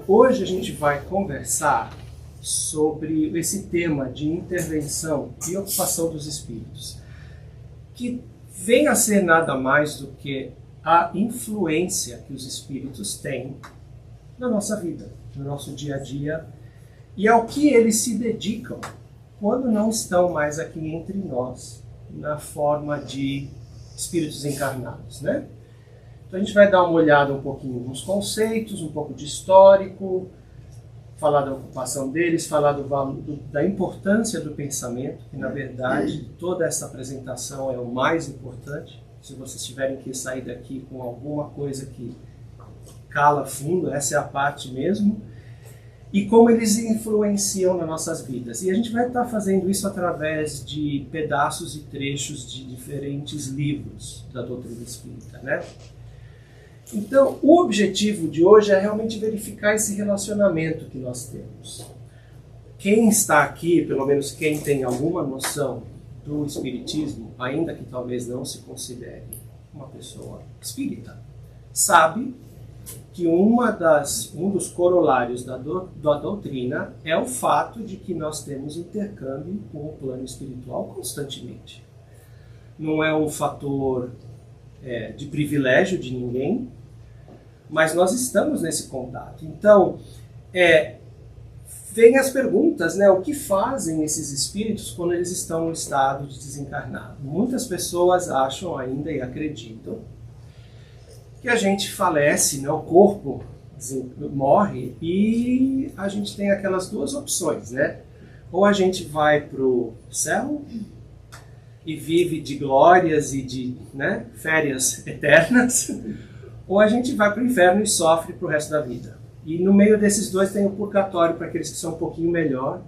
hoje a gente vai conversar sobre esse tema de intervenção e ocupação dos espíritos, que vem a ser nada mais do que a influência que os espíritos têm na nossa vida, no nosso dia a dia, e ao que eles se dedicam quando não estão mais aqui entre nós, na forma de espíritos encarnados, né? Então a gente vai dar uma olhada um pouquinho nos conceitos, um pouco de histórico, falar da ocupação deles, falar da importância do pensamento, que na verdade toda essa apresentação é o mais importante. Se vocês tiverem que sair daqui com alguma coisa que cala fundo, essa é a parte mesmo, e como eles influenciam nas nossas vidas. E a gente vai estar fazendo isso através de pedaços e trechos de diferentes livros da doutrina espírita, né? Então, o objetivo de hoje é realmente verificar esse relacionamento que nós temos. Quem está aqui, pelo menos quem tem alguma noção do espiritismo, ainda que talvez não se considere uma pessoa espírita, sabe que um dos corolários da doutrina é o fato de que nós temos intercâmbio com o plano espiritual constantemente. Não é um fator de privilégio de ninguém, mas nós estamos nesse contato. Então, vem as perguntas, né? O que fazem esses espíritos quando eles estão no estado de desencarnado? Muitas pessoas acham ainda e acreditam que a gente falece, né? O corpo morre e a gente tem aquelas duas opções, né? Ou a gente vai para o céu e vive de glórias e de, né, férias eternas, ou a gente vai para o inferno e sofre para o resto da vida. E no meio desses dois tem o purgatório para aqueles que são um pouquinho melhor,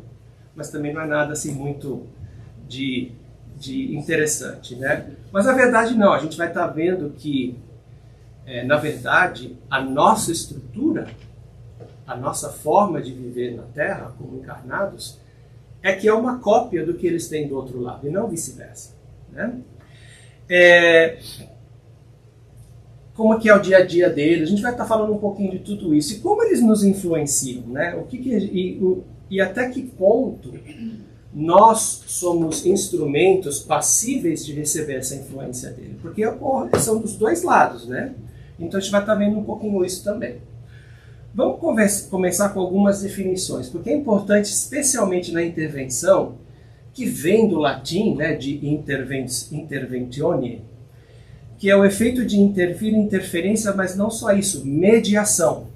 mas também não é nada assim muito de interessante, né? Mas na verdade não, a gente vai estar vendo que, na verdade, a nossa estrutura, a nossa forma de viver na Terra, como encarnados, é que é uma cópia do que eles têm do outro lado, e não vice-versa, né? Como que é o dia a dia deles, a gente vai estar falando um pouquinho de tudo isso, e como eles nos influenciam, né? E até que ponto nós somos instrumentos passíveis de receber essa influência dele, porque são dos dois lados, né? Então a gente vai estar vendo um pouquinho isso também. Vamos começar com algumas definições, porque é importante, especialmente na intervenção, que vem do latim, né, de interventione, que é o efeito de intervir, interferência, mas não só isso, mediação,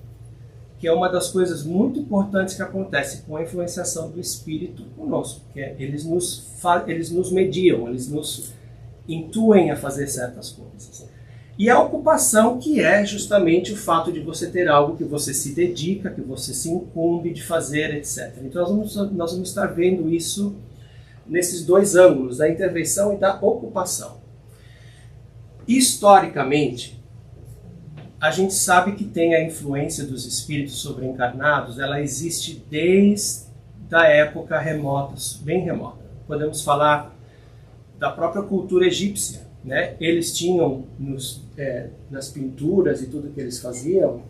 que é uma das coisas muito importantes que acontece com a influenciação do espírito conosco, que eles nos mediam, eles nos intuem a fazer certas coisas. E a ocupação, que é justamente o fato de você ter algo que você se dedica, que você se incumbe de fazer, etc. Então nós vamos estar vendo isso nesses dois ângulos, da intervenção e da ocupação. Historicamente, a gente sabe que tem a influência dos espíritos sobre encarnados, ela existe desde a época remota, bem remota. Podemos falar da própria cultura egípcia, né? Eles tinham nas pinturas e tudo que eles faziam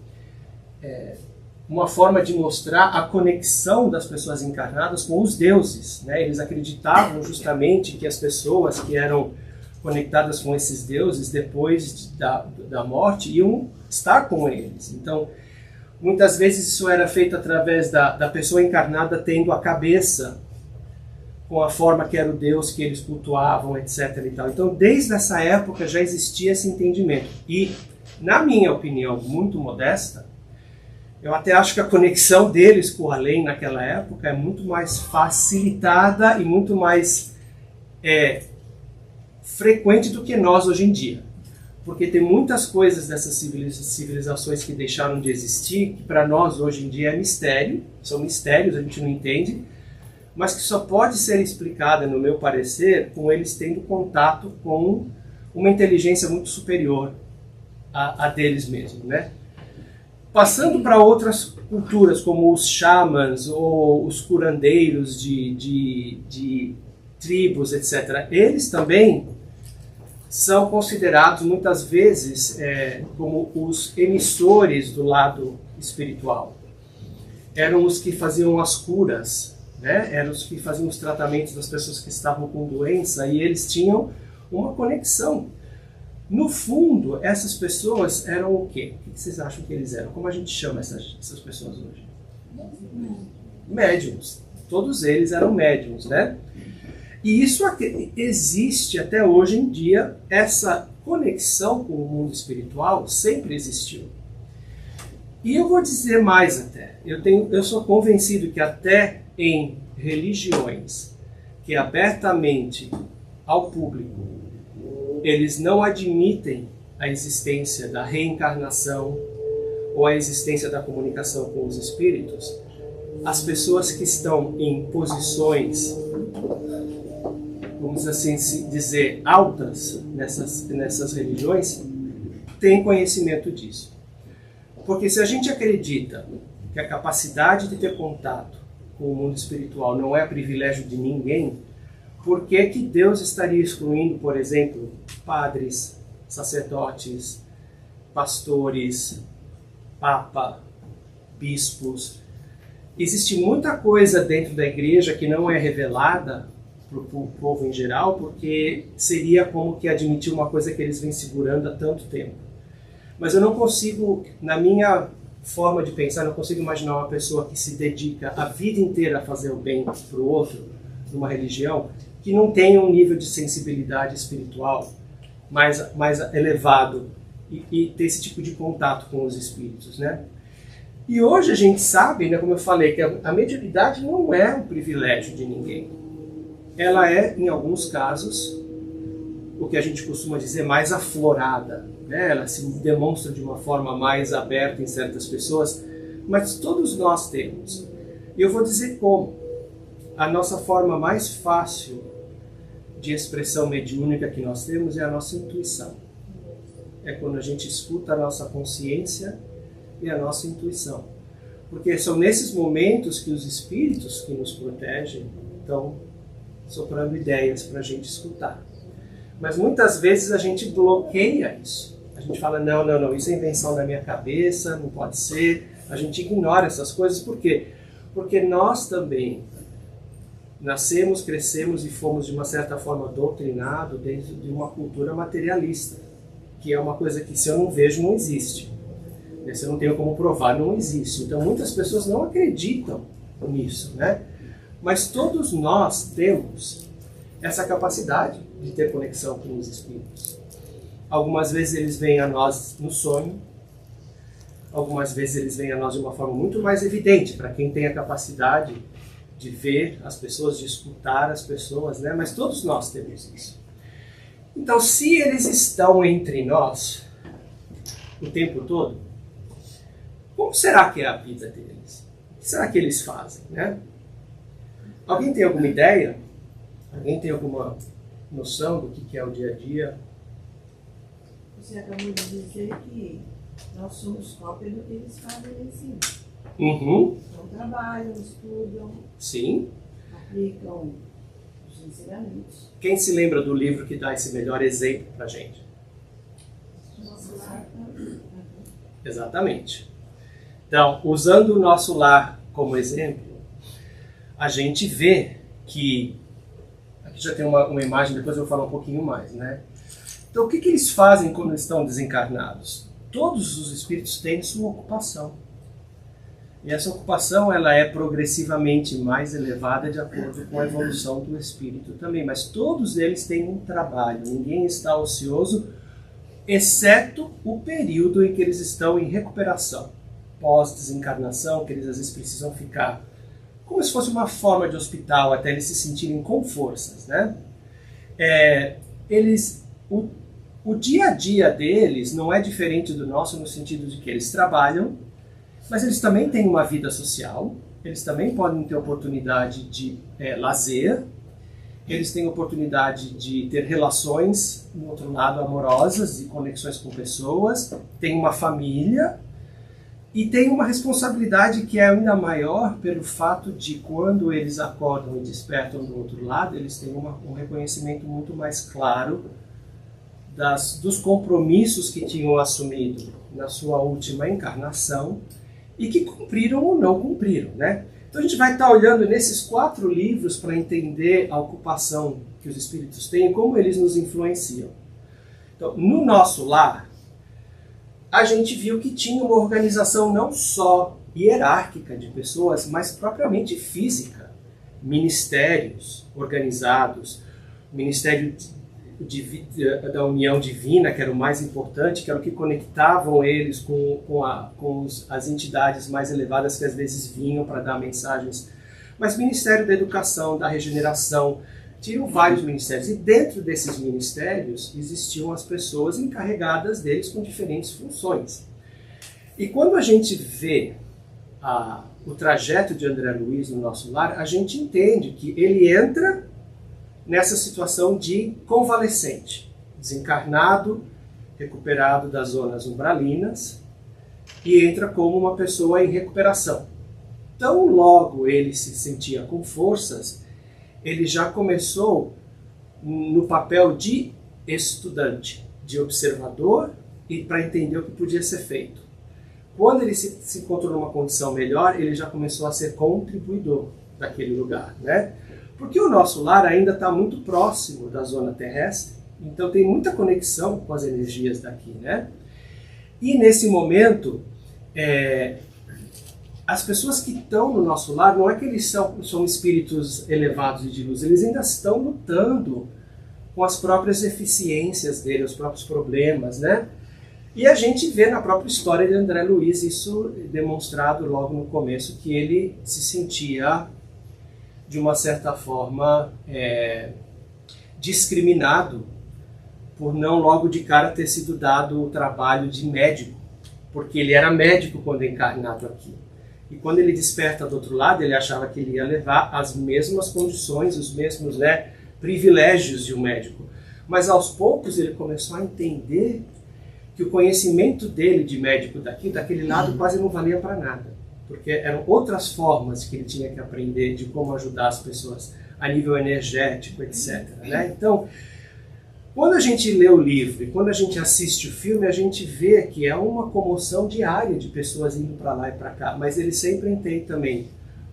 uma forma de mostrar a conexão das pessoas encarnadas com os deuses, né? Eles acreditavam justamente que as pessoas que eram conectadas com esses deuses depois da morte iam estar com eles. Então, muitas vezes isso era feito através da pessoa encarnada tendo a cabeça com a forma que era o Deus que eles cultuavam, etc. e tal. Então, desde essa época já existia esse entendimento. E, na minha opinião, muito modesta, eu até acho que a conexão deles com o além naquela época é muito mais facilitada e muito mais frequente do que nós hoje em dia. Porque tem muitas coisas dessas civilizações que deixaram de existir, que para nós hoje em dia é mistério, são mistérios, a gente não entende, mas que só pode ser explicada, no meu parecer, com eles tendo contato com uma inteligência muito superior a deles mesmos, né? Passando para outras culturas, como os xamãs ou os curandeiros de tribos, etc., eles também são considerados muitas vezes como os emissores do lado espiritual. eram os que faziam as curas, né? Eram os que faziam os tratamentos das pessoas que estavam com doença, e eles tinham uma conexão. No fundo, essas pessoas eram o quê? O que vocês acham que eles eram? Como a gente chama essas pessoas hoje? Médiums. Todos eles eram médiums, né? E isso existe até hoje em dia, essa conexão com o mundo espiritual sempre existiu. E eu vou dizer mais até, eu sou convencido que até em religiões que abertamente ao público eles não admitem a existência da reencarnação ou a existência da comunicação com os espíritos, as pessoas que estão em posições, vamos assim dizer, altas nessas religiões, têm conhecimento disso. Porque se a gente acredita que a capacidade de ter contato com o mundo espiritual não é privilégio de ninguém, por que que Deus estaria excluindo, por exemplo, padres, sacerdotes, pastores, papa, bispos? Existe muita coisa dentro da igreja que não é revelada para o povo em geral, porque seria como que admitir uma coisa que eles vêm segurando há tanto tempo. Mas eu não consigo, na minha forma de pensar, não consigo imaginar uma pessoa que se dedica a vida inteira a fazer o bem para o outro, numa religião, que não tenha um nível de sensibilidade espiritual mais elevado e ter esse tipo de contato com os espíritos, né? E hoje a gente sabe, né, como eu falei, que a mediunidade não é um privilégio de ninguém. Ela é, em alguns casos, o que a gente costuma dizer, mais aflorada, né? Ela se demonstra de uma forma mais aberta em certas pessoas, mas todos nós temos. E eu vou dizer como. A nossa forma mais fácil de expressão mediúnica que nós temos é a nossa intuição. É quando a gente escuta a nossa consciência e a nossa intuição. Porque são nesses momentos que os espíritos que nos protegem estão soprando ideias para a gente escutar. Mas muitas vezes a gente bloqueia isso. A gente fala, não, isso é invenção da minha cabeça, não pode ser. A gente ignora essas coisas. Por quê? Porque nós também nascemos, crescemos e fomos de uma certa forma doutrinados dentro de uma cultura materialista, que é uma coisa que se eu não vejo não existe. Se eu não tenho como provar, não existe. Então muitas pessoas não acreditam nisso, né? Mas todos nós temos essa capacidade de ter conexão com os espíritos. Algumas vezes eles vêm a nós no sonho, algumas vezes eles vêm a nós de uma forma muito mais evidente, para quem tem a capacidade de ver as pessoas, de escutar as pessoas, né? Mas todos nós temos isso. Então, se eles estão entre nós o tempo todo, como será que é a vida deles? O que será que eles fazem, né? Alguém tem alguma ideia? Alguém tem alguma noção do que é o dia a dia? Você acabou de dizer que nós somos cópia do que eles fazem lá em cima. Uhum. Então trabalham, estudam, Sim. aplicam os ensinamentos. Quem se lembra do livro que dá esse melhor exemplo pra gente? Nosso lar. Exatamente. Então, usando o nosso lar como exemplo, a gente vê que... Aqui já tem uma imagem, depois eu vou falar um pouquinho mais, né? Então, o que eles fazem quando estão desencarnados? Todos os espíritos têm sua ocupação. E essa ocupação ela é progressivamente mais elevada de acordo com a evolução do espírito também. Mas todos eles têm um trabalho. Ninguém está ocioso, exceto o período em que eles estão em recuperação. Pós-desencarnação, que eles às vezes precisam ficar como se fosse uma forma de hospital, até eles se sentirem com forças, né? O dia a dia deles não é diferente do nosso no sentido de que eles trabalham, mas eles também têm uma vida social, eles também podem ter oportunidade de lazer, eles têm oportunidade de ter relações, no outro lado, amorosas e conexões com pessoas, têm uma família e têm uma responsabilidade que é ainda maior pelo fato de quando eles acordam e despertam do outro lado, eles têm um reconhecimento muito mais claro dos compromissos que tinham assumido na sua última encarnação e que cumpriram ou não cumpriram, né? Então a gente vai estar olhando nesses 4 livros para entender a ocupação que os espíritos têm e como eles nos influenciam. Então, no nosso lar, a gente viu que tinha uma organização não só hierárquica de pessoas, mas propriamente física. Ministérios organizados, o Ministério da União Divina, que era o mais importante, que era o que conectavam eles com as entidades mais elevadas que às vezes vinham para dar mensagens. Mas Ministério da Educação, da Regeneração, tinham vários ministérios. E dentro desses ministérios existiam as pessoas encarregadas deles com diferentes funções. E quando a gente vê o trajeto de André Luiz no nosso lar, a gente entende que ele entra nessa situação de convalescente, desencarnado, recuperado das zonas umbralinas, e entra como uma pessoa em recuperação. Tão logo ele se sentia com forças, ele já começou no papel de estudante, de observador, e para entender o que podia ser feito. Quando ele se encontrou numa condição melhor, ele já começou a ser contribuidor daquele lugar, né? Porque o nosso lar ainda está muito próximo da zona terrestre, então tem muita conexão com as energias daqui, né? E nesse momento, as pessoas que estão no nosso lar, não é que eles são espíritos elevados e de luz, eles ainda estão lutando com as próprias deficiências dele, os próprios problemas, né? E a gente vê na própria história de André Luiz isso demonstrado logo no começo, que ele se sentia, de uma certa forma, discriminado por não logo de cara ter sido dado o trabalho de médico, porque ele era médico quando encarnado aqui. E quando ele desperta do outro lado, ele achava que ele ia levar as mesmas condições, os mesmos, né, privilégios de um médico. Mas aos poucos ele começou a entender que o conhecimento dele de médico daquele lado quase não valia para nada. Porque eram outras formas que ele tinha que aprender de como ajudar as pessoas a nível energético, etc. Né? Então, quando a gente lê o livro e quando a gente assiste o filme, a gente vê que é uma comoção diária de pessoas indo para lá e para cá, mas ele sempre tem também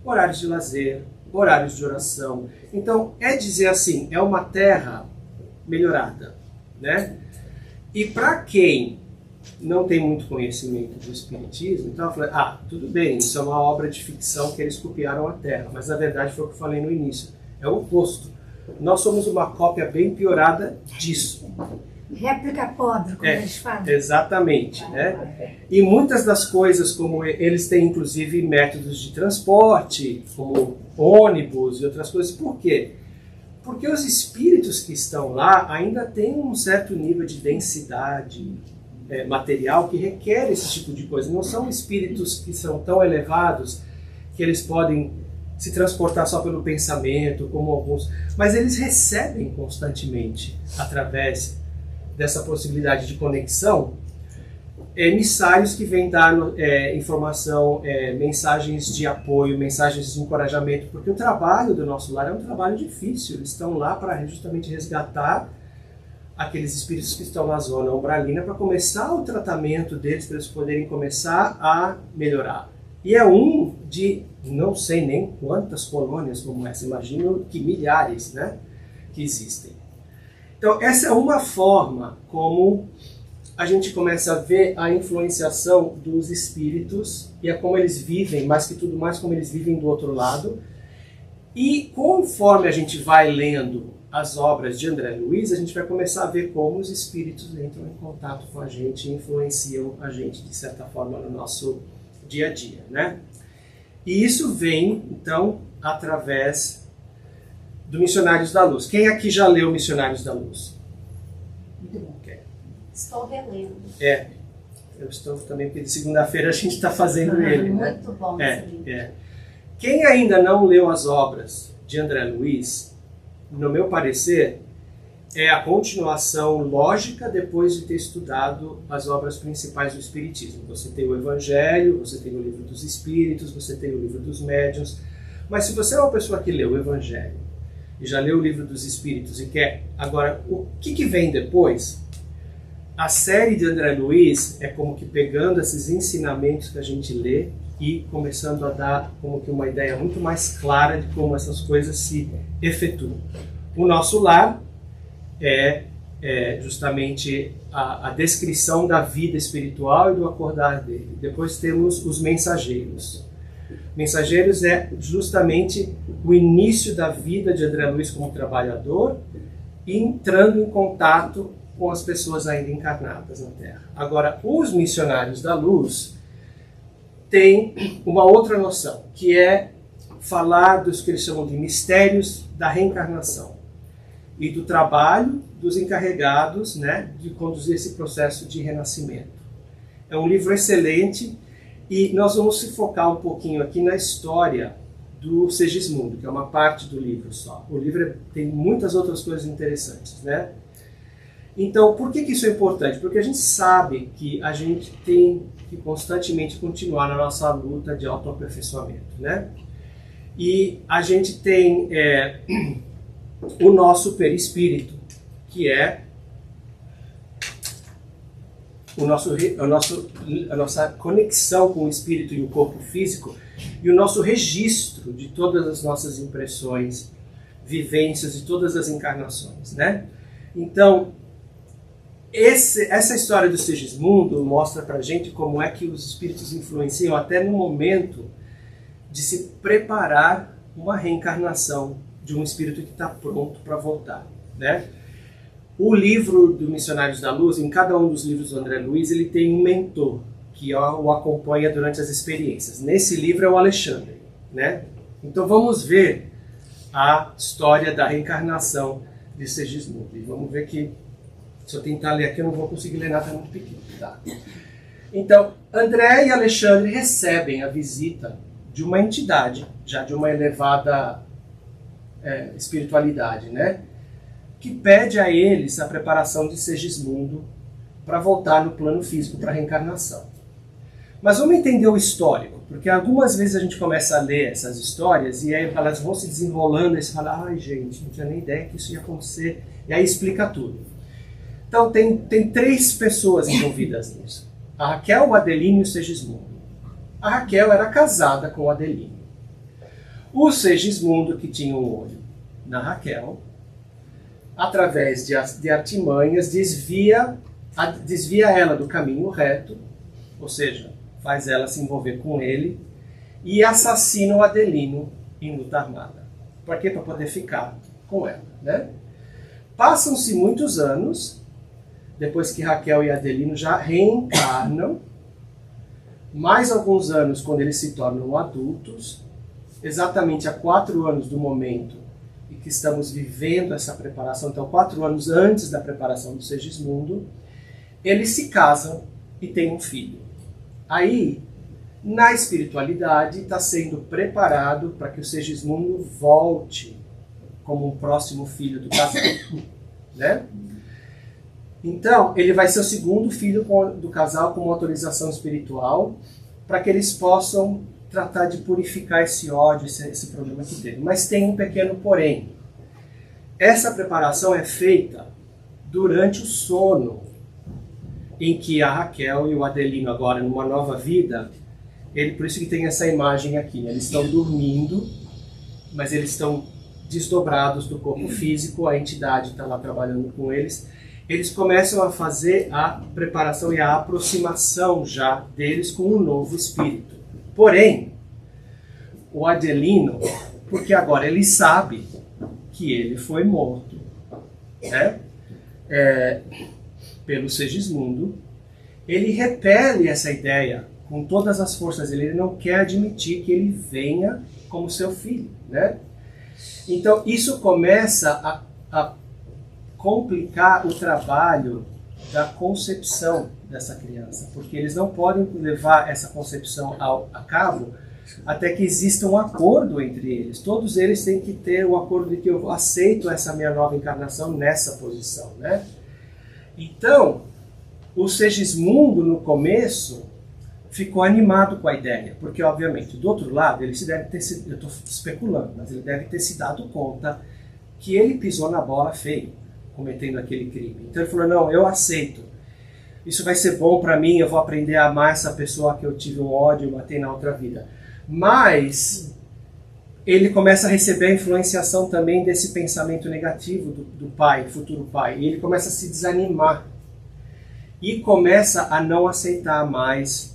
horários de lazer, horários de oração. Então, é dizer assim, é uma terra melhorada, né? E para quem não tem muito conhecimento do espiritismo, então eu falei, tudo bem, isso é uma obra de ficção que eles copiaram a Terra, mas na verdade foi o que eu falei no início, é o oposto. Nós somos uma cópia bem piorada disso. Réplica pobre, como eles falam. Exatamente, né? E muitas das coisas, como eles têm inclusive métodos de transporte, como ônibus e outras coisas, por quê? Porque os espíritos que estão lá ainda têm um certo nível de densidade material que requer esse tipo de coisa. Não são espíritos que são tão elevados que eles podem se transportar só pelo pensamento, como alguns, mas eles recebem constantemente, através dessa possibilidade de conexão, emissários que vêm dar informação, mensagens de apoio, mensagens de encorajamento, porque o trabalho do nosso lar é um trabalho difícil. Eles estão lá para justamente resgatar aqueles espíritos que estão na zona umbralina para começar o tratamento deles, para eles poderem começar a melhorar. E é um de não sei nem quantas colônias como essa, imagino que milhares, né, que existem. Então essa é uma forma como a gente começa a ver a influenciação dos espíritos e a como eles vivem, mais que tudo mais como eles vivem do outro lado. E conforme a gente vai lendo as obras de André Luiz, a gente vai começar a ver como os espíritos entram em contato com a gente e influenciam a gente, de certa forma, no nosso dia a dia, né? E isso vem, então, através do Missionários da Luz. Quem aqui já leu Missionários da Luz? Muito bom. Okay. Estou relendo. Eu estou também, porque de segunda-feira a gente está fazendo ele, né? Muito bom esse livro. Quem ainda não leu as obras de André Luiz, no meu parecer, é a continuação lógica depois de ter estudado as obras principais do Espiritismo. Você tem o Evangelho, você tem o Livro dos Espíritos, você tem o Livro dos Médiuns, mas se você é uma pessoa que leu o Evangelho e já leu o Livro dos Espíritos e quer agora o que vem depois, a série de André Luiz é como que pegando esses ensinamentos que a gente lê e começando a dar como que uma ideia muito mais clara de como essas coisas se efetuam. O Nosso Lar é justamente a descrição da vida espiritual e do acordar dele. Depois temos os Mensageiros. Mensageiros é justamente o início da vida de André Luiz como trabalhador, entrando em contato com as pessoas ainda encarnadas na Terra. Agora, os Missionários da Luz têm uma outra noção, que é falar dos que eles chamam de mistérios da reencarnação e do trabalho dos encarregados, né, de conduzir esse processo de renascimento. É um livro excelente e nós vamos se focar um pouquinho aqui na história do Segismundo, que é uma parte do livro só. O livro tem muitas outras coisas interessantes, né? Então, por que isso é importante? Porque a gente sabe que a gente tem que constantemente continuar na nossa luta de autoaperfeiçoamento, né? E a gente tem o nosso perispírito, que é a nossa conexão com o espírito e o corpo físico e o nosso registro de todas as nossas impressões, vivências de todas as encarnações, né? Então, essa história do Segismundo mostra pra gente como é que os espíritos influenciam até no momento de se preparar uma reencarnação de um espírito que está pronto para voltar, né? O livro do Missionários da Luz, em cada um dos livros do André Luiz, ele tem um mentor que o acompanha durante as experiências. Nesse livro é o Alexandre, né? Então vamos ver a história da reencarnação de Segismundo. E vamos ver que, se eu tentar ler aqui, eu não vou conseguir ler nada muito pequeno, tá? Então, André e Alexandre recebem a visita de uma entidade, já de uma elevada espiritualidade, né? Que pede a eles a preparação de Segismundo para voltar no plano físico, para a reencarnação. Mas vamos entender o histórico, porque algumas vezes a gente começa a ler essas histórias e aí elas vão se desenrolando e você fala, ai gente, não tinha nem ideia que isso ia acontecer, e aí explica tudo. Então tem três pessoas envolvidas nisso. A Raquel, o Adelino e o Segismundo. A Raquel era casada com o Adelino. O Segismundo, que tinha um olho na Raquel, através de artimanhas, desvia ela do caminho reto, ou seja, faz ela se envolver com ele, e assassina o Adelino em luta armada. Para quê? Para poder ficar com ela, né? Passam-se muitos anos, depois que Raquel e Adelino já reencarnam, mais alguns anos quando eles se tornam adultos, exatamente há 4 anos do momento em que estamos vivendo essa preparação, então 4 anos antes da preparação do Segismundo, eles se casam e têm um filho. Aí, na espiritualidade, está sendo preparado para que o Segismundo volte como um próximo filho do casal, né? Então, ele vai ser o segundo filho do casal com uma autorização espiritual para que eles possam tratar de purificar esse ódio, esse problema que teve. Mas tem um pequeno porém. Essa preparação é feita durante o sono, em que a Raquel e o Adelino, agora numa nova vida, por isso que tem essa imagem aqui, né? Eles estão dormindo, mas eles estão desdobrados do corpo físico, a entidade está lá trabalhando com eles. Eles começam a fazer a preparação e a aproximação já deles com um novo espírito. Porém, o Adelino, porque agora ele sabe que ele foi morto, né? Pelo Segismundo, ele repele essa ideia com todas as forças dele. Ele não quer admitir que ele venha como seu filho, né? Então, isso começa a complicar o trabalho da concepção dessa criança, porque eles não podem levar essa concepção a cabo até que exista um acordo entre eles. Todos eles têm que ter um acordo de que eu aceito essa minha nova encarnação nessa posição, né? Então, o Segismundo, no começo, ficou animado com a ideia, porque, obviamente, do outro lado, ele deve ter se, eu estou especulando, mas ele deve ter se dado conta que ele pisou na bola feio, cometendo aquele crime. Então ele falou, não, eu aceito. isso vai ser bom para mim, eu vou aprender a amar essa pessoa que eu tive um ódio e matei na outra vida. Mas ele começa a receber a influenciação também desse pensamento negativo do pai, futuro pai. E ele começa a se desanimar. E começa a não aceitar mais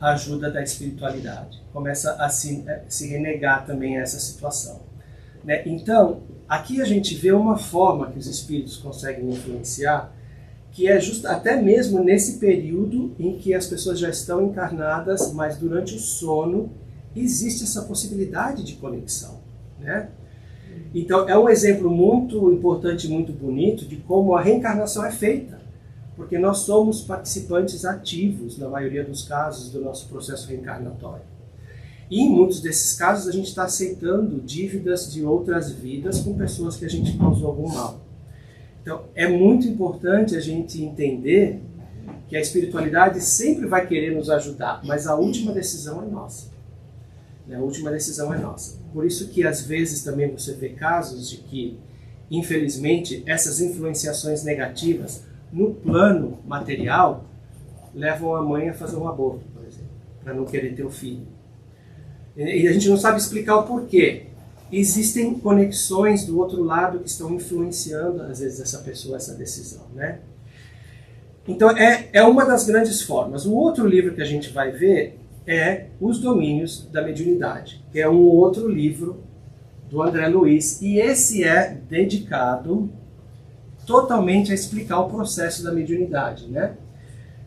a ajuda da espiritualidade. Começa a se renegar também a essa situação. Né? Então, aqui a gente vê uma forma que os espíritos conseguem influenciar, que é até mesmo nesse período em que as pessoas já estão encarnadas, mas durante o sono existe essa possibilidade de conexão, né? Então é um exemplo muito importante, muito bonito de como a reencarnação é feita, porque nós somos participantes ativos, na maioria dos casos, do nosso processo reencarnatório. E em muitos desses casos a gente está aceitando dívidas de outras vidas com pessoas que a gente causou algum mal. Então é muito importante a gente entender que a espiritualidade sempre vai querer nos ajudar, mas a última decisão é nossa. A última decisão é nossa. Por isso que às vezes também você vê casos de que, infelizmente, essas influenciações negativas no plano material levam a mãe a fazer um aborto, por exemplo, para não querer ter o filho. E a gente não sabe explicar o porquê. Existem conexões do outro lado que estão influenciando, às vezes, essa pessoa, essa decisão, né? Então, é uma das grandes formas. O outro livro que a gente vai ver é Os Domínios da Mediunidade, que é um outro livro do André Luiz, e esse é dedicado totalmente a explicar o processo da mediunidade, né?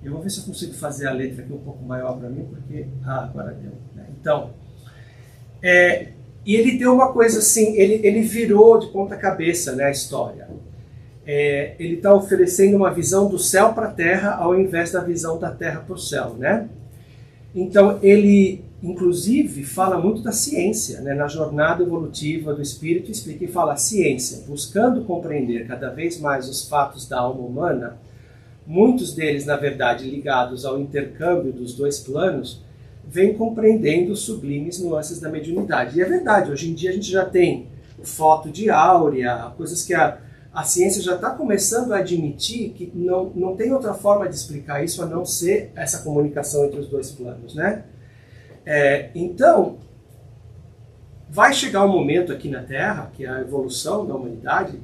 Eu vou ver se eu consigo fazer a letra aqui um pouco maior para mim, porque... agora deu. Né? Então, e ele deu uma coisa assim, ele virou de ponta cabeça, né, a história. Ele está oferecendo uma visão do céu para a terra, ao invés da visão da terra para o céu, né? Então, ele, inclusive, fala muito da ciência, né? Na jornada evolutiva do espírito, explica e fala: a ciência, buscando compreender cada vez mais os fatos da alma humana, muitos deles, na verdade, ligados ao intercâmbio dos dois planos, vem compreendendo os sublimes nuances da mediunidade. E é verdade, hoje em dia a gente já tem foto de áurea, coisas que a ciência já está começando a admitir que não tem outra forma de explicar isso a não ser essa comunicação entre os dois planos, né? Então, vai chegar um momento aqui na Terra que a evolução da humanidade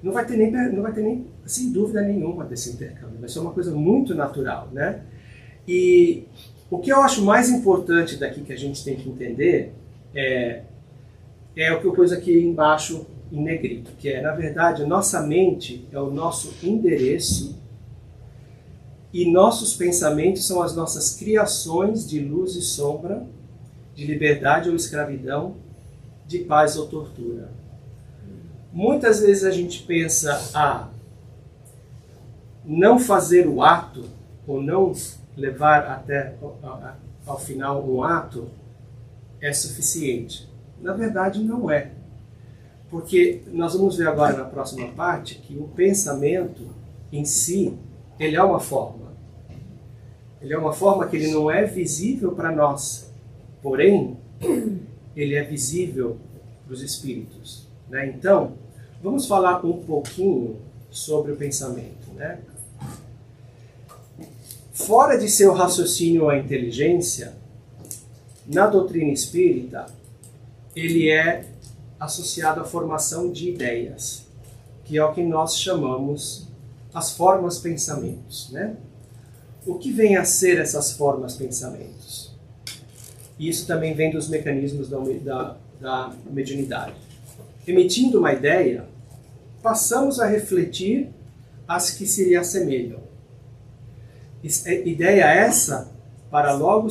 não vai ter nem sem dúvida nenhuma desse intercâmbio. Vai ser uma coisa muito natural, né? E o que eu acho mais importante daqui que a gente tem que entender é o que eu pus aqui embaixo em negrito, que é, na verdade, nossa mente é o nosso endereço e nossos pensamentos são as nossas criações de luz e sombra, de liberdade ou escravidão, de paz ou tortura. Muitas vezes a gente pensa, não fazer o ato, ou não levar até ao final um ato, é suficiente. Na verdade, não é. Porque nós vamos ver agora na próxima parte que o pensamento em si, ele é uma forma. Ele é uma forma que ele não é visível para nós. Porém, ele é visível para os espíritos, né? Então, vamos falar um pouquinho sobre o pensamento, né? Fora de seu raciocínio ou a inteligência, na doutrina espírita, ele é associado à formação de ideias, que é o que nós chamamos as formas pensamentos, né? O que vem a ser essas formas pensamentos? Isso também vem dos mecanismos da mediunidade. Emitindo uma ideia, passamos a refletir as que se lhe assemelham. Ideia essa para logo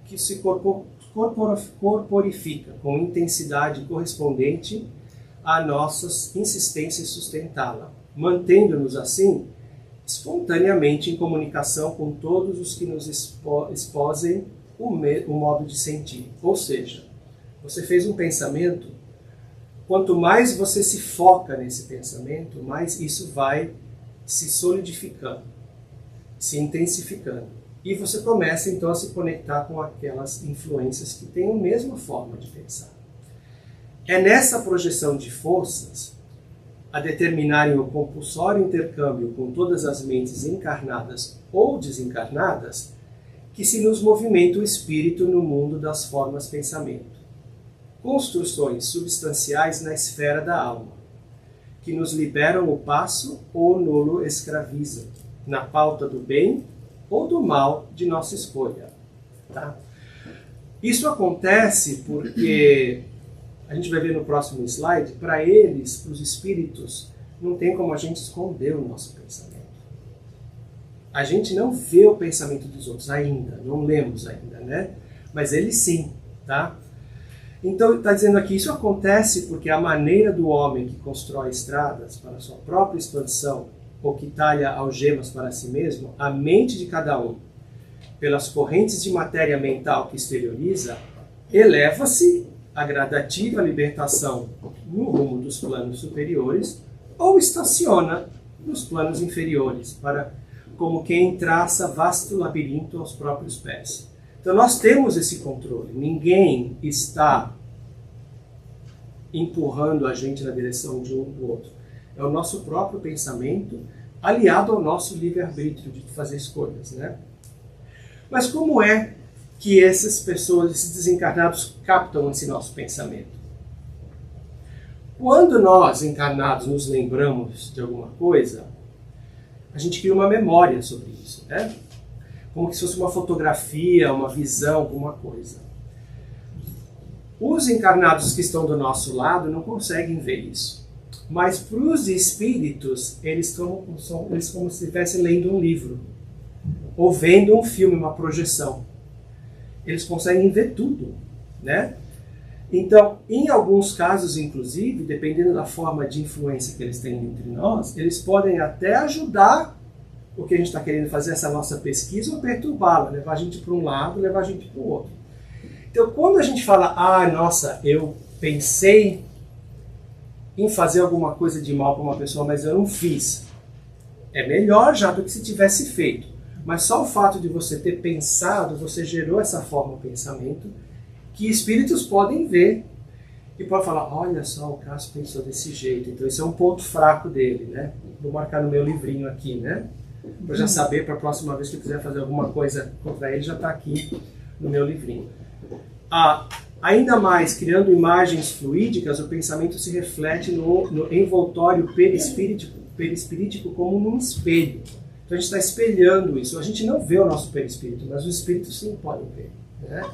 que se corporifica com intensidade correspondente à nossas insistências em sustentá-la, mantendo-nos assim espontaneamente em comunicação com todos os que nos exposem o modo de sentir. Ou seja, você fez um pensamento, quanto mais você se foca nesse pensamento, mais isso vai se solidificando, se intensificando. E você começa então a se conectar com aquelas influências que têm a mesma forma de pensar. É nessa projeção de forças, a determinarem o compulsório intercâmbio com todas as mentes encarnadas ou desencarnadas, que se nos movimenta o espírito no mundo das formas pensamento. Construções substanciais na esfera da alma, que nos liberam o passo ou nulo escravizam, na pauta do bem ou do mal de nossa escolha. Tá? Isso acontece porque, a gente vai ver no próximo slide, para eles, para os espíritos, não tem como a gente esconder o nosso pensamento. A gente não vê o pensamento dos outros ainda, não lemos ainda, né? Mas eles sim, tá? Então, está dizendo aqui, isso acontece porque a maneira do homem que constrói estradas para a sua própria expansão, ou que talha algemas para si mesmo, a mente de cada um, pelas correntes de matéria mental que exterioriza, eleva-se a gradativa libertação no rumo dos planos superiores, ou estaciona nos planos inferiores, para como quem traça vasto labirinto aos próprios pés. Então nós temos esse controle. Ninguém está empurrando a gente na direção de um do outro. É o nosso próprio pensamento aliado ao nosso livre-arbítrio de fazer escolhas, né? Mas como é que essas pessoas, esses desencarnados, captam esse nosso pensamento? Quando nós, encarnados, nos lembramos de alguma coisa, a gente cria uma memória sobre isso, né? Como se fosse uma fotografia, uma visão, alguma coisa. Os encarnados que estão do nosso lado não conseguem ver isso. Mas para os espíritos, eles como se estivessem lendo um livro. Ou vendo um filme, uma projeção. Eles conseguem ver tudo, né? Então, em alguns casos, inclusive, dependendo da forma de influência que eles têm entre nós, eles podem até ajudar o que a gente está querendo fazer, essa nossa pesquisa, ou perturbá-la, levar a gente para um lado, levar a gente para o outro. Então, quando a gente fala, nossa, eu pensei em fazer alguma coisa de mal para uma pessoa, mas eu não fiz, é melhor já do que se tivesse feito. Mas só o fato de você ter pensado, você gerou essa forma de pensamento, que espíritos podem ver e podem falar, olha só, o Cássio pensou desse jeito, então esse é um ponto fraco dele, né? Vou marcar no meu livrinho aqui, né? Para já saber, para a próxima vez que eu quiser fazer alguma coisa contra ele, já está aqui no meu livrinho. Ainda mais, criando imagens fluídicas, o pensamento se reflete no envoltório perispirítico como num espelho. Então a gente está espelhando isso. A gente não vê o nosso perispírito, mas os espíritos sim podem ver, né?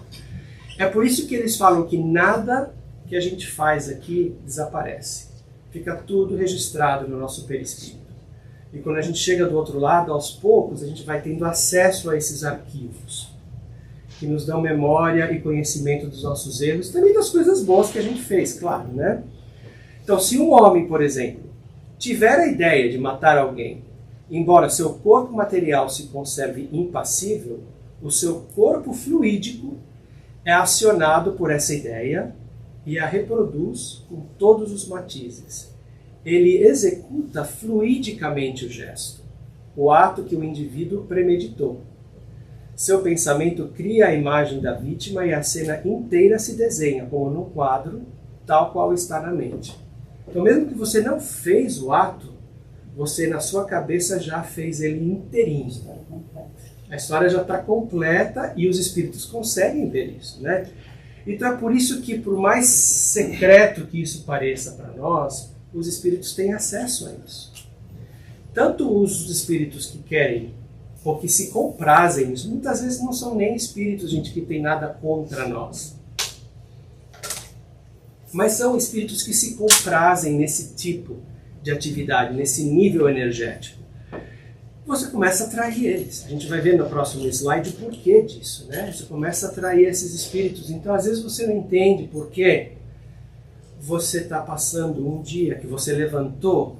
É por isso que eles falam que nada que a gente faz aqui desaparece. Fica tudo registrado no nosso perispírito. E quando a gente chega do outro lado, aos poucos, a gente vai tendo acesso a esses arquivos, que nos dão memória e conhecimento dos nossos erros, também das coisas boas que a gente fez, claro, né? Então, se um homem, por exemplo, tiver a ideia de matar alguém, embora seu corpo material se conserve impassível, o seu corpo fluídico é acionado por essa ideia e a reproduz com todos os matizes. Ele executa fluidicamente o gesto, o ato que o indivíduo premeditou. Seu pensamento cria a imagem da vítima e a cena inteira se desenha, como num quadro, tal qual está na mente. Então, mesmo que você não fez o ato, você na sua cabeça já fez ele inteirinho. A história já está completa e os espíritos conseguem ver isso, né? Então é por isso que, por mais secreto que isso pareça para nós, os espíritos têm acesso a isso. Tanto os espíritos que querem ou que se comprazem nisso, muitas vezes não são nem espíritos, gente, que tem nada contra nós. Mas são espíritos que se comprazem nesse tipo de atividade, nesse nível energético. Você começa a atrair eles. A gente vai ver no próximo slide o porquê disso, né? Você começa a atrair esses espíritos. Então, às vezes, você não entende por que você está passando um dia que você levantou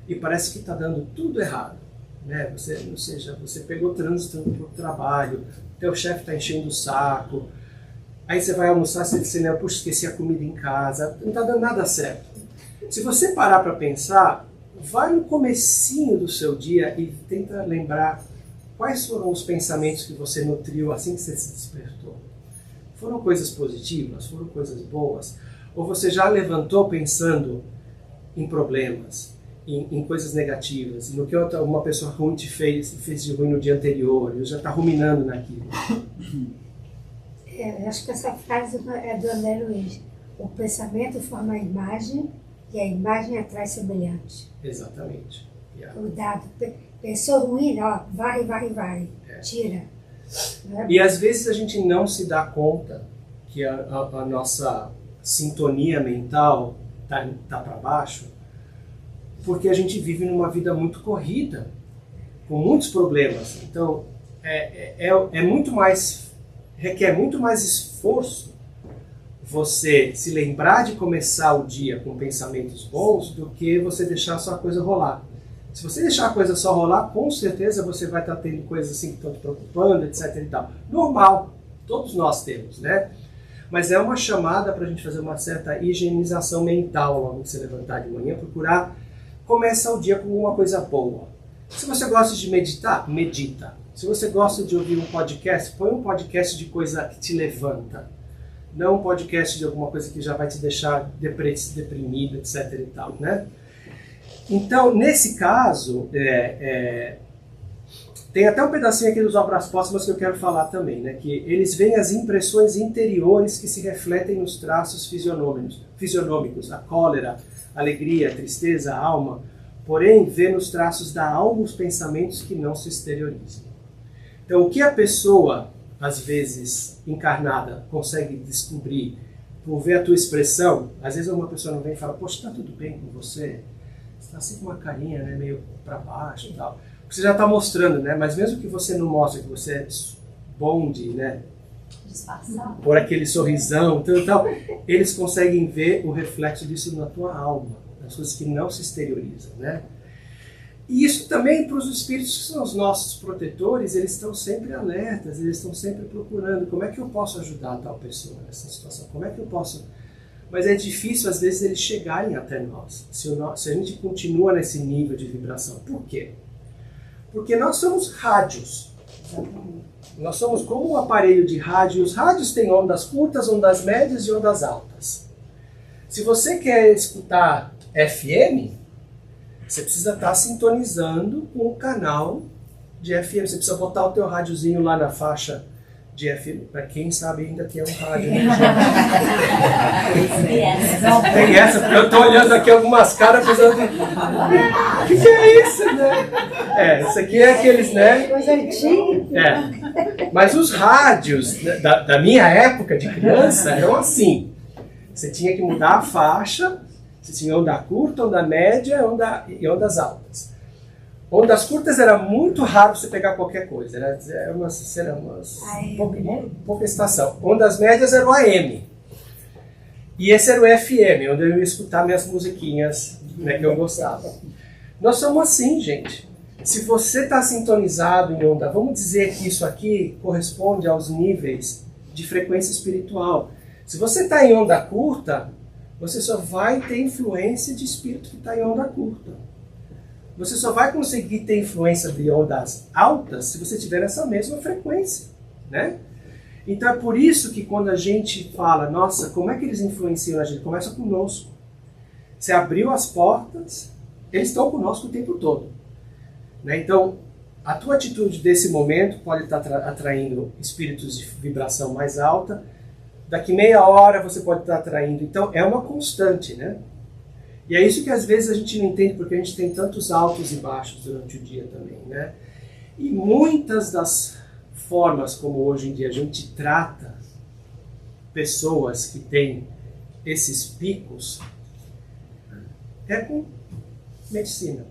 e parece que está dando tudo errado, né? Ou seja, você pegou trânsito para o trabalho, teu chefe está enchendo o saco, aí você vai almoçar, você lembra, puxa, esqueci a comida em casa, não está dando nada certo. Se você parar para pensar, vai no comecinho do seu dia e tenta lembrar quais foram os pensamentos que você nutriu assim que você se despertou. Foram coisas positivas? Foram coisas boas? Ou você já levantou pensando, em problemas, em coisas negativas, no que uma pessoa ruim te fez de ruim no dia anterior, e já está ruminando naquilo. Eu acho que essa frase é do André Luiz. O pensamento forma a imagem e a imagem atrai semelhante. Exatamente. Yeah. Cuidado. Pensou ruim, ó, vai. Tira. E às vezes a gente não se dá conta que a nossa sintonia mental tá para baixo, porque a gente vive numa vida muito corrida, com muitos problemas. Então, requer muito mais esforço você se lembrar de começar o dia com pensamentos bons do que você deixar só a coisa rolar. Se você deixar a coisa só rolar, com certeza você vai estar tendo coisas assim que estão te preocupando, etc. e tal. Normal, todos nós temos, né? Mas é uma chamada para a gente fazer uma certa higienização mental logo que você levantar de manhã, procurar começar o dia com uma coisa boa. Se você gosta de meditar, medita. Se você gosta de ouvir um podcast, põe um podcast de coisa que te levanta. Não um podcast de alguma coisa que já vai te deixar deprimido, etc. e tal, né? Então, nesse caso, tem até um pedacinho aqui dos obras póstumas que eu quero falar também, né? Que eles veem as impressões interiores que se refletem nos traços fisionômicos, a cólera, a alegria, a tristeza, a alma, porém vê nos traços da alma os pensamentos que não se exteriorizam. Então, o que a pessoa, às vezes encarnada, consegue descobrir por ver a tua expressão, às vezes uma pessoa não vem e fala, poxa, está tudo bem com você? Você está assim com uma carinha, né, meio para baixo e tal. Você já está mostrando, né? Mas mesmo que você não mostre que você é bom de, né? Disfarçar. Por aquele sorrisão, tal, eles conseguem ver o reflexo disso na tua alma, nas coisas que não se exteriorizam, né? E isso também para os espíritos que são os nossos protetores, eles estão sempre alertas, eles estão sempre procurando como é que eu posso ajudar a tal pessoa nessa situação, como é que eu posso... Mas é difícil às vezes eles chegarem até nós, se a gente continua nesse nível de vibração. Por quê? Porque nós somos rádios. Nós somos como um aparelho de rádio. Os rádios têm ondas curtas, ondas médias e ondas altas. Se você quer escutar FM, você precisa estar sintonizando com o canal de FM. Você precisa botar o teu rádiozinho lá na faixa de FM. Para quem sabe ainda que é um rádio, né, gente? Tem essa, porque eu estou olhando aqui algumas caras pensando, o que é isso, né? Isso aqui é aqueles, né? Coisa antiga. Mas os rádios da minha época de criança eram assim. Você tinha que mudar a faixa, você tinha onda curta, onda média e ondas altas. Ondas curtas era muito raro você pegar qualquer coisa, era pouca estação. Ondas médias era o AM. E esse era o FM, onde eu ia escutar minhas musiquinhas, né, que eu gostava. Nós somos assim, gente. Se você está sintonizado em onda, vamos dizer que isso aqui corresponde aos níveis de frequência espiritual. Se você está em onda curta, você só vai ter influência de espírito que está em onda curta. Você só vai conseguir ter influência de ondas altas se você tiver essa mesma frequência, né? Então é por isso que quando a gente fala, nossa, como é que eles influenciam a gente? Começa conosco. Você abriu as portas, eles estão conosco o tempo todo, né? Então, a tua atitude desse momento pode estar atraindo espíritos de vibração mais alta. Daqui meia hora você pode estar atraindo. Então, é uma constante, né? E é isso que às vezes a gente não entende, porque a gente tem tantos altos e baixos durante o dia também, né? E muitas das formas como hoje em dia a gente trata pessoas que têm esses picos é com medicina.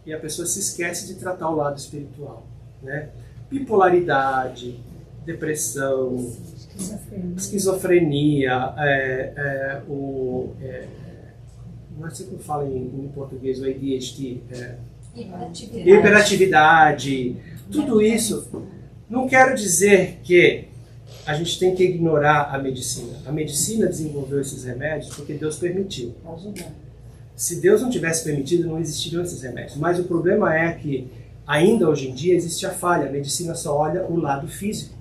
E a pessoa se esquece de tratar o lado espiritual, né? Bipolaridade, depressão, esquizofrenia, não sei como fala em português, o ADHD, hiperatividade, tudo isso. Não quero dizer que a gente tem que ignorar a medicina. A medicina desenvolveu esses remédios porque Deus permitiu. Se Deus não tivesse permitido, não existiriam esses remédios. Mas o problema é que, ainda hoje em dia, existe a falha. A medicina só olha o lado físico.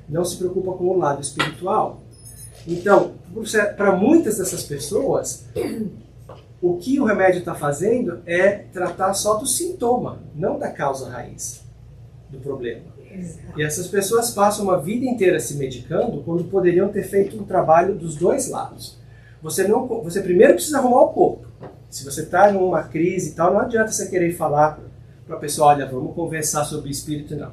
Não se preocupa com o lado espiritual. Então, para muitas dessas pessoas, o que o remédio está fazendo é tratar só do sintoma, não da causa raiz do problema. Exato. E essas pessoas passam uma vida inteira se medicando quando poderiam ter feito um trabalho dos dois lados. Você primeiro precisa arrumar o corpo. Se você está numa crise e tal, não adianta você querer falar para a pessoa, olha, vamos conversar sobre espírito, não.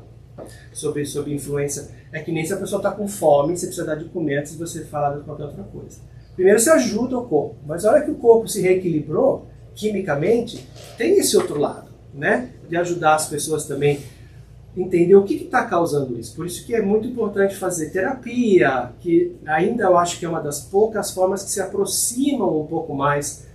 Sobre influência. É que nem se a pessoa está com fome, você precisa dar de comer antes de você falar de qualquer outra coisa. Primeiro você ajuda o corpo, mas a hora que o corpo se reequilibrou, quimicamente, tem esse outro lado, né? De ajudar as pessoas também a entender o que está causando isso. Por isso que é muito importante fazer terapia, que ainda eu acho que é uma das poucas formas que se aproximam um pouco mais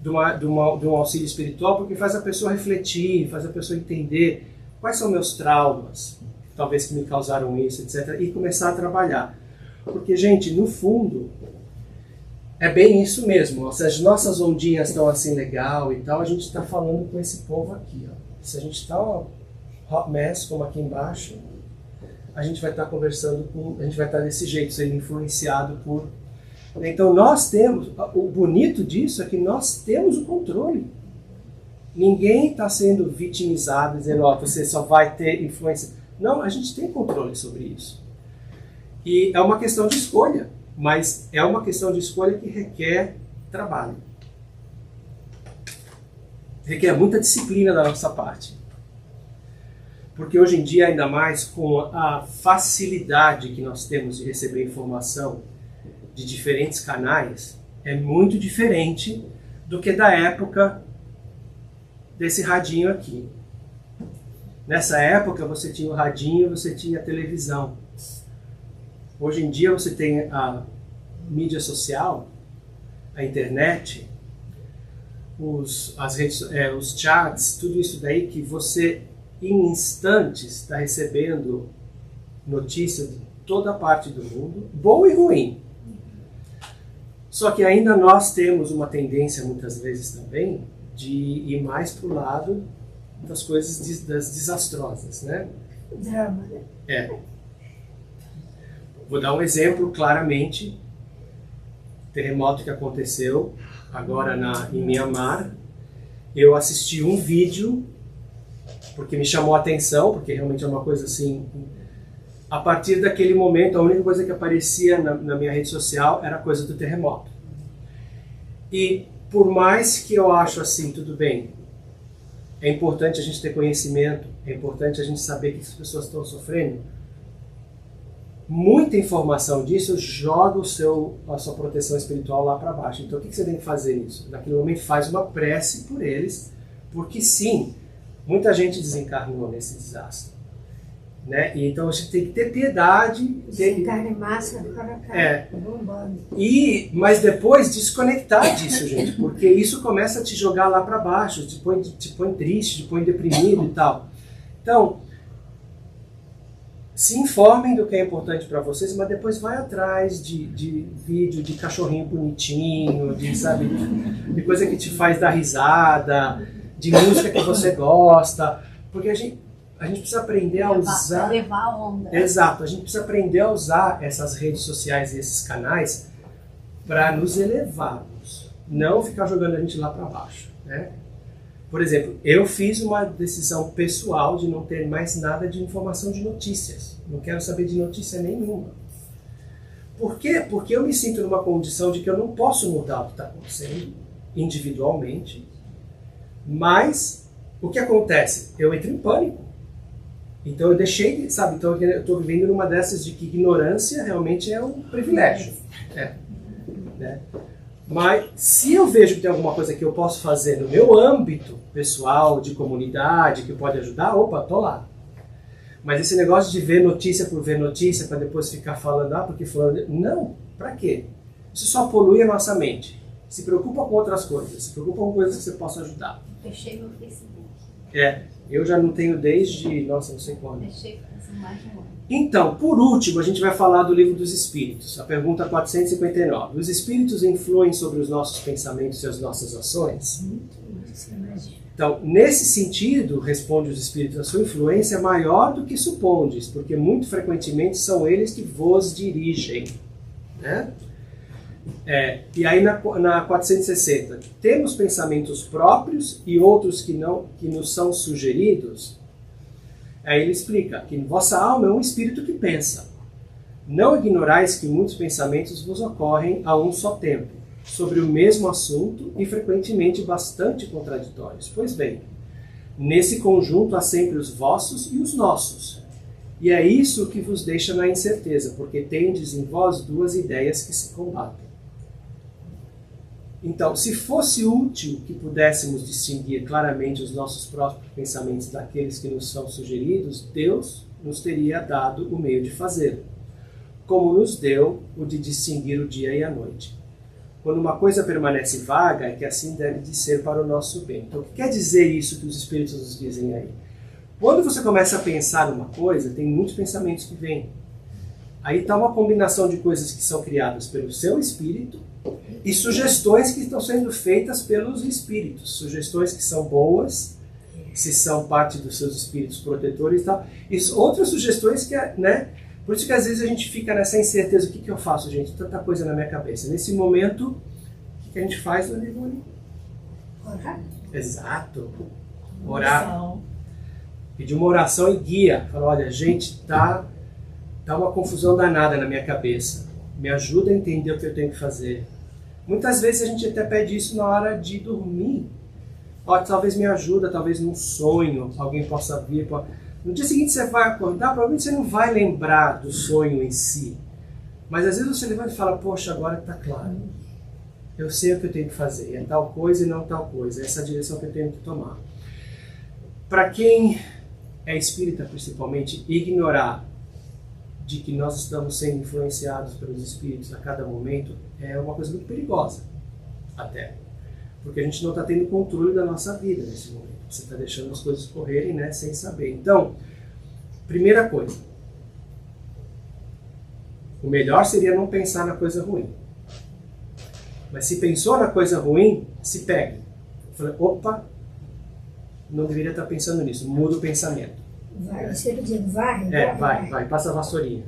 de um auxílio espiritual, porque faz a pessoa refletir, faz a pessoa entender quais são meus traumas, talvez que me causaram isso, etc. E começar a trabalhar. Porque, gente, no fundo, é bem isso mesmo. Se as nossas ondinhas estão assim legal e tal, a gente está falando com esse povo aqui. Ó. Se a gente está hot mess, como aqui embaixo, a gente vai estar conversando com... A gente vai estar desse jeito, sendo influenciado por... Então, nós temos... O bonito disso é que nós temos o controle. Ninguém está sendo vitimizado, dizendo, ó, você só vai ter influência. Não, a gente tem controle sobre isso. E é uma questão de escolha, mas é uma questão de escolha que requer trabalho. Requer muita disciplina da nossa parte. Porque hoje em dia, ainda mais com a facilidade que nós temos de receber informação de diferentes canais, é muito diferente do que da época desse radinho aqui. Nessa época você tinha o radinho, você tinha a televisão. Hoje em dia você tem a mídia social, a internet, os chats, tudo isso daí que você em instantes está recebendo notícias de toda parte do mundo, boa e ruim. Só que ainda nós temos uma tendência muitas vezes também de ir mais para o lado das coisas das desastrosas, né? Drama, né? É. Vou dar um exemplo claramente. Terremoto que aconteceu agora em Mianmar. Eu assisti um vídeo porque me chamou a atenção, porque realmente é uma coisa assim... A partir daquele momento, a única coisa que aparecia na minha rede social era a coisa do terremoto. E por mais que eu acho assim, tudo bem, é importante a gente ter conhecimento, é importante a gente saber que as pessoas estão sofrendo, muita informação disso joga a sua proteção espiritual lá para baixo. Então o que você tem que fazer nisso? Naquele momento faz uma prece por eles, porque sim, muita gente desencarnou nesse desastre. Né? E então a gente tem que ter piedade. Carne massa para cá, bombando. Mas depois desconectar disso, gente, porque isso começa a te jogar lá para baixo, te põe triste, te põe deprimido e tal. Então, se informem do que é importante para vocês, mas depois vai atrás de vídeo de cachorrinho bonitinho, de coisa que te faz dar risada, de música que você gosta, porque a gente precisa aprender a usar... Levar a onda. Exato, a gente precisa aprender a usar essas redes sociais e esses canais para nos elevarmos, não ficar jogando a gente lá para baixo, né? Por exemplo, eu fiz uma decisão pessoal de não ter mais nada de informação de notícias. Não quero saber de notícia nenhuma. Por quê? Porque eu me sinto numa condição de que eu não posso mudar o que está acontecendo individualmente, mas o que acontece? Eu entro em pânico. Então eu deixei, então eu estou vivendo numa dessas de que ignorância realmente é um privilégio. Né? Mas se eu vejo que tem alguma coisa que eu posso fazer no meu âmbito pessoal, de comunidade, que pode ajudar, opa, tô lá. Mas esse negócio de ver notícia por ver notícia, para depois ficar falando, porque falando... Não, para quê? Isso só polui a nossa mente. Se preocupa com outras coisas, se preocupa com coisas que você possa ajudar. Fechei meu Facebook. Eu já não tenho desde, não sei quando. Fechei mais de um ano. Então, por último, a gente vai falar do Livro dos Espíritos, a pergunta 459. Os Espíritos influem sobre os nossos pensamentos e as nossas ações? Então, nesse sentido, responde os Espíritos, a sua influência é maior do que supondes, porque muito frequentemente são eles que vos dirigem. Né? E aí na 460, temos pensamentos próprios e outros que nos são sugeridos. Aí ele explica que vossa alma é um espírito que pensa. Não ignorais que muitos pensamentos vos ocorrem a um só tempo, sobre o mesmo assunto e frequentemente bastante contraditórios. Pois bem, nesse conjunto há sempre os vossos e os nossos. E é isso que vos deixa na incerteza, porque tendes em vós duas ideias que se combatem. Então, se fosse útil que pudéssemos distinguir claramente os nossos próprios pensamentos daqueles que nos são sugeridos, Deus nos teria dado o meio de fazê-lo, como nos deu o de distinguir o dia e a noite. Quando uma coisa permanece vaga, é que assim deve de ser para o nosso bem. Então, o que quer dizer isso que os Espíritos nos dizem aí? Quando você começa a pensar numa coisa, tem muitos pensamentos que vêm. Aí está uma combinação de coisas que são criadas pelo seu espírito e sugestões que estão sendo feitas pelos espíritos. Sugestões que são boas, se são parte dos seus espíritos protetores e tal. E outras sugestões que, né? Por isso que às vezes a gente fica nessa incerteza. O que eu faço, gente? Tanta coisa na minha cabeça. Nesse momento, o que a gente faz, Dona Ivone? Orar. Exato. Orar. Pedir uma oração e guia. Fala, olha, gente, tá uma confusão danada na minha cabeça. Me ajuda a entender o que eu tenho que fazer. Muitas vezes a gente até pede isso na hora de dormir. Ó, talvez me ajuda, talvez num sonho, alguém possa vir. No dia seguinte você vai acordar, provavelmente você não vai lembrar do sonho em si. Mas às vezes você levanta e fala, poxa, agora está claro. Eu sei o que eu tenho que fazer. É tal coisa e não tal coisa. Essa é a direção que eu tenho que tomar. Para quem é espírita, principalmente, ignorar de que nós estamos sendo influenciados pelos espíritos a cada momento é uma coisa muito perigosa, até. Porque a gente não está tendo controle da nossa vida nesse momento. Você está deixando as coisas correrem, né, sem saber. Então, primeira coisa. O melhor seria não pensar na coisa ruim. Mas se pensou na coisa ruim, se pegue. Fala, opa, não deveria estar pensando nisso. Muda o pensamento. Vai, sempre digo, vai. Vai, passa a vassourinha.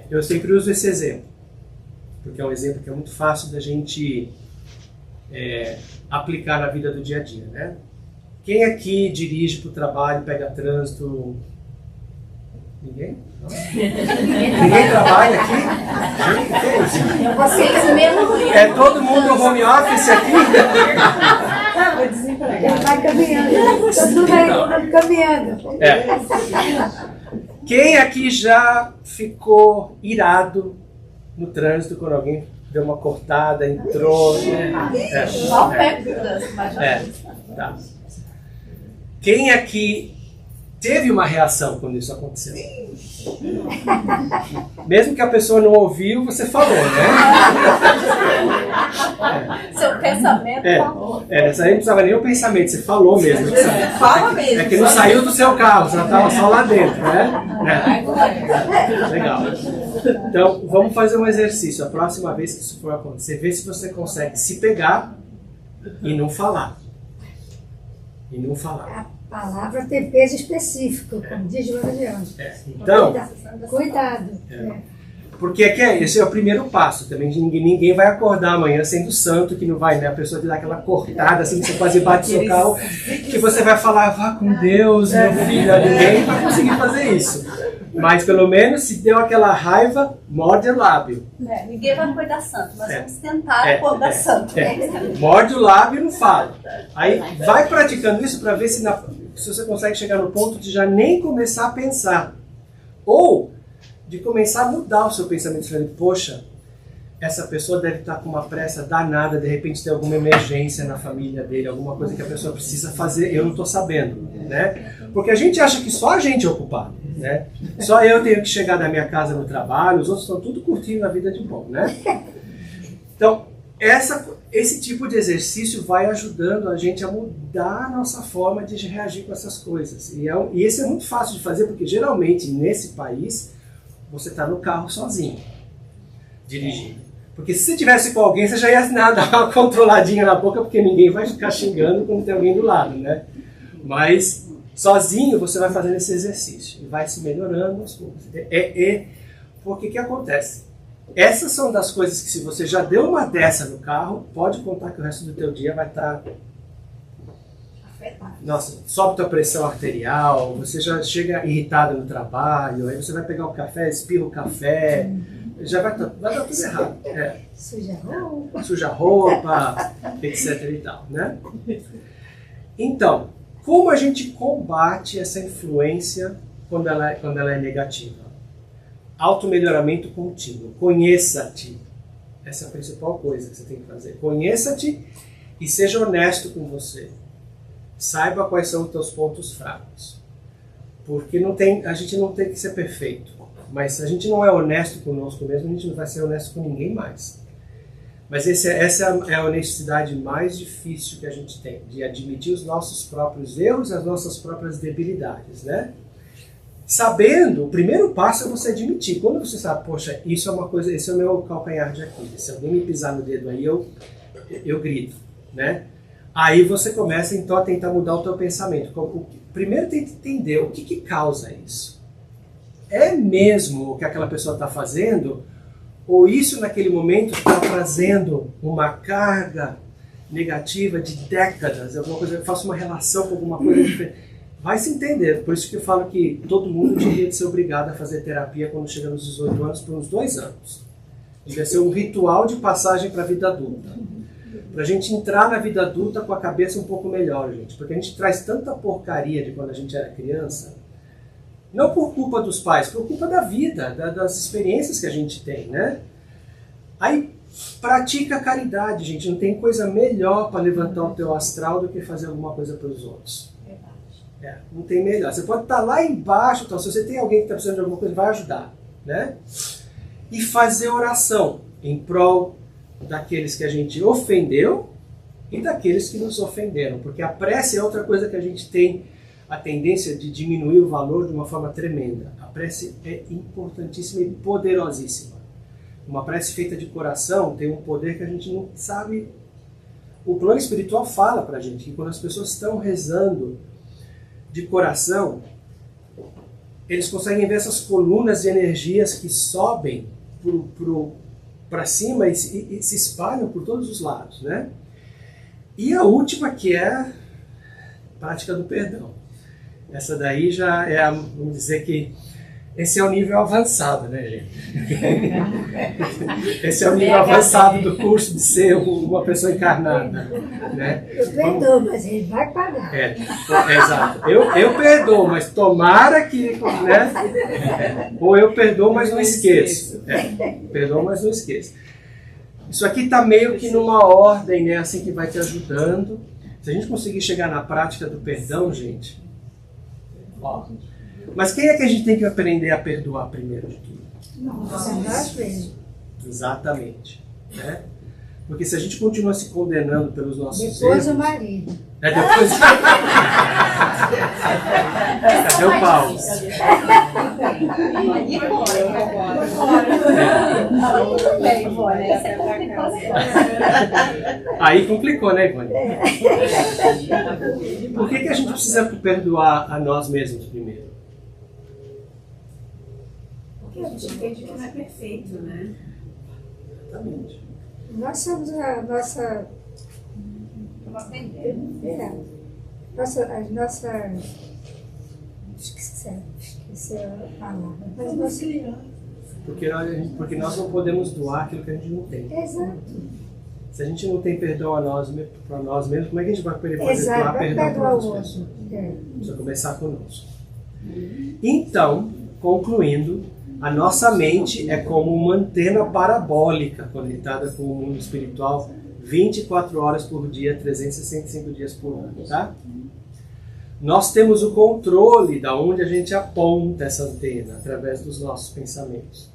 Eu sempre uso esse exemplo. Porque é um exemplo que é muito fácil da gente aplicar na vida do dia a dia, né? Quem aqui dirige para o trabalho, pega trânsito? Ninguém? Não? Ninguém trabalha aqui? Vocês mesmo. É todo mundo home office aqui? Ele vai caminhando, todo vai caminhando. Quem aqui já ficou irado no trânsito quando alguém deu uma cortada, entrou? Tá. Quem aqui teve uma reação quando isso aconteceu? Mesmo que a pessoa não ouviu, você falou, né? Seu pensamento falou. Nessa aí não precisava nem o pensamento, você falou mesmo. Fala mesmo. É que não saiu do seu carro, você estava só lá dentro, né? Legal. Então, vamos fazer um exercício. A próxima vez que isso for acontecer, vê se você consegue se pegar e não falar. A palavra tem peso específico, como diz o Leandro. Então, Cuidado. porque esse é o primeiro passo. Também ninguém vai acordar amanhã sendo santo, que não vai, né? A pessoa te dá aquela cortada assim, que você quase bate seu carro, que você vai falar, vá com Deus, meu filho. Ninguém vai conseguir fazer isso. Mas pelo menos se deu aquela raiva, morde o lábio. Ninguém vai acordar santo, mas vamos tentar acordar santo. Morde o lábio e não fala. Aí vai praticando isso para ver se você consegue chegar no ponto de já nem começar a pensar. Ou de começar a mudar o seu pensamento. Falando, poxa, essa pessoa deve estar com uma pressa danada, de repente tem alguma emergência na família dele, alguma coisa que a pessoa precisa fazer, eu não estou sabendo, né? Porque a gente acha que só a gente é ocupado, né? Só eu tenho que chegar da minha casa no trabalho, os outros estão tudo curtindo a vida de bom, né? Então, esse tipo de exercício vai ajudando a gente a mudar a nossa forma de reagir com essas coisas. E esse é muito fácil de fazer, porque geralmente nesse país você está no carro sozinho, dirigindo. Porque se você tivesse com alguém, você já ia dar uma controladinha na boca, porque ninguém vai ficar xingando quando tem alguém do lado, né? Mas sozinho você vai fazendo esse exercício e vai se melhorando aos poucos. Porque o que acontece? essas são das coisas que, se você já deu uma dessa no carro, pode contar que o resto do teu dia vai estar... Nossa, sobe tua pressão arterial, você já chega irritado no trabalho, aí você vai pegar o café, espirra o café, já vai dar tudo errado. Suja a roupa, etc e tal, né? Então, como a gente combate essa influência quando ela é negativa? Automelhoramento contínuo. Conheça-te. Essa é a principal coisa que você tem que fazer. Conheça-te e seja honesto com você. Saiba quais são os teus pontos fracos. Porque a gente não tem que ser perfeito. Mas se a gente não é honesto conosco mesmo, a gente não vai ser honesto com ninguém mais. Mas essa é a honestidade mais difícil que a gente tem. De admitir os nossos próprios erros, as nossas próprias debilidades, né? Sabendo, o primeiro passo é você admitir. Quando você sabe, poxa, isso é uma coisa, esse é o meu calcanhar de Aquiles. Se alguém me pisar no dedo aí, eu grito, né? Aí você começa então a tentar mudar o teu pensamento. Primeiro tem que entender o que causa isso. É mesmo o que aquela pessoa está fazendo? Ou isso naquele momento está trazendo uma carga negativa de décadas? Alguma coisa, eu faço uma relação com alguma coisa diferente. Vai se entender. Por isso que eu falo que todo mundo devia ser obrigado a fazer terapia quando chega nos 18 anos por uns 2 anos. Devia ser um ritual de passagem para a vida adulta. Pra gente entrar na vida adulta com a cabeça um pouco melhor, gente. Porque a gente traz tanta porcaria de quando a gente era criança, não por culpa dos pais, por culpa da vida, das experiências que a gente tem, né? Aí, pratica a caridade, gente. Não tem coisa melhor para levantar o teu astral do que fazer alguma coisa para os outros. Não tem melhor. Você pode estar lá embaixo, então, se você tem alguém que está precisando de alguma coisa, vai ajudar, né? E fazer oração em prol daqueles que a gente ofendeu e daqueles que nos ofenderam, porque a prece é outra coisa que a gente tem a tendência de diminuir o valor de uma forma tremenda. A prece é importantíssima e poderosíssima. Uma prece feita de coração tem um poder que a gente não sabe. O plano espiritual fala pra gente que quando as pessoas estão rezando de coração, eles conseguem ver essas colunas de energias que sobem para cima e se espalham por todos os lados, né? E a última, que é a prática do perdão. Essa daí já é, vamos dizer que esse é o nível avançado, né, gente? Esse é o nível avançado do curso de ser uma pessoa encarnada, né? Eu perdoo, mas ele vai pagar. Exato. Eu perdoo, mas tomara que, né? Ou eu perdoo, mas não esqueço. Perdoo, mas não esqueço. Isso aqui está meio que numa ordem, né? Assim, que vai te ajudando. Se a gente conseguir chegar na prática do perdão, gente... Ó, mas quem é que a gente tem que aprender a perdoar primeiro de tudo? Nós mesmos. Exatamente. Né? Porque se a gente continua se condenando pelos nossos erros... Depois o marido. Depois... Cadê o Paulo? Aí complicou, né, Ivone? Por que a gente precisa perdoar a nós mesmos primeiro? Porque a gente entende que não é perfeito, né? Exatamente. Nós somos a nossa... Esqueci a palavra. Porque nós não podemos doar aquilo que a gente não tem. Exato. Se a gente não tem perdão para nós mesmos, como é que a gente vai poder doar perdão para o outros? outro. Precisa começar conosco. Então, concluindo, a nossa mente é como uma antena parabólica conectada com o mundo espiritual 24 horas por dia, 365 dias por ano, tá? Nós temos o controle de onde a gente aponta essa antena, através dos nossos pensamentos.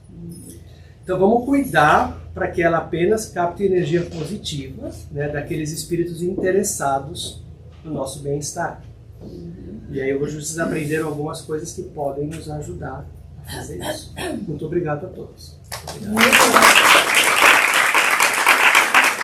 Então vamos cuidar para que ela apenas capte energia positiva, né, daqueles espíritos interessados no nosso bem-estar. E aí hoje vocês aprenderam algumas coisas que podem nos ajudar a fazer isso. Muito obrigado a todos. Obrigado.